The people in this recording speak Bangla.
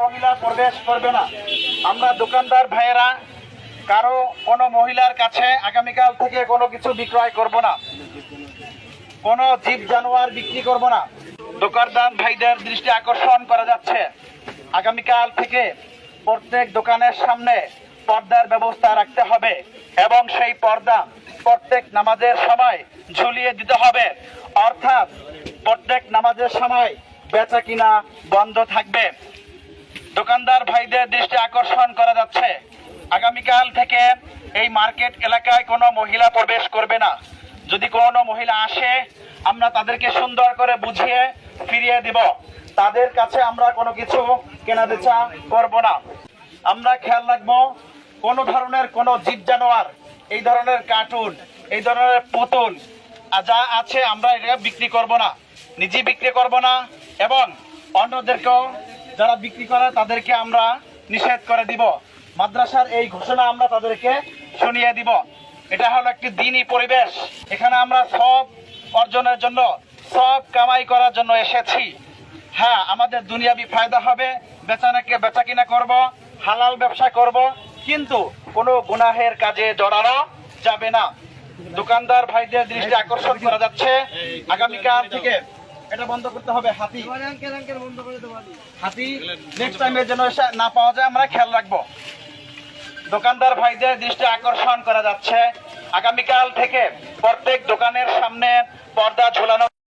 মহিলা প্রবেশ করবে না। আমরা দোকানদার ভাইয়েরা কারো কোনো মহিলার কাছে আগামীকাল থেকে কোনো কিছু বিক্রয় করব না, কোনো জীব জানোয়ার বিক্রি করব না। দোকানদার ভাইদের দৃষ্টি আকর্ষণ করা যাচ্ছে, আগামীকাল থেকে প্রত্যেক দোকানের সামনে পর্দার ব্যবস্থা রাখতে হবে এবং সেই পর্দা প্রত্যেক নামাজের সময় ঝুলিয়ে দিতে হবে। অর্থাৎ প্রত্যেক নামাজের সময় বেচা কিনা বন্ধ থাকবে। দোকানদার ভাইদের দৃষ্টি আকর্ষণ করা যাচ্ছে, আগামীকাল থেকে এই মার্কেট এলাকায় কোনো মহিলা প্রবেশ করবে না। যদি কোনো মহিলা আসে আমরা তাদেরকে সুন্দর করে বুঝিয়ে ফিরিয়ে দিব। তাদের কাছে আমরা কোনো কিছু কেনা বেচা করব না। আমরা খেয়াল রাখবো কোনো ধরনের কোনো জীব জানোয়ার, এই ধরনের কার্টুন, এই ধরনের পুতুল যা আছে আমরা এটা বিক্রি করব না, নিজে বিক্রি করব না এবং অন্যদেরকেও যারা বিক্রি করে তাদেরকে আমরা নিষেধ করে দিব। মাদ্রাসার এই ঘোষণা আমরা তাদেরকে শুনিয়ে দিব। এটা হলো একটি দ্বীনি পরিবেশ। এখানে আমরা সব অর্জনের জন্য, সব কামাই করার জন্য এসেছি। হ্যাঁ, আমাদের দুনিয়াবি ফায়দা হবে, বেচা কিনা করব, হালাল ব্যবসা করব, কিন্তু কোনো গুনাহের কাজে জড়ানো যাবে না। দোকানদার ভাইদের দৃষ্টি আকর্ষণ করা যাচ্ছে, আগামীকাল থেকে এটা বন্ধ করতে হবে। হাতি নেক্সট টাইমে যেন না পাওয়া যায় আমরা খেয়াল রাখবো। দোকানদার ভাইদের দৃষ্টি আকর্ষণ করা যাচ্ছে, আগামীকাল থেকে প্রত্যেক দোকানের সামনে পর্দা ঝোলানো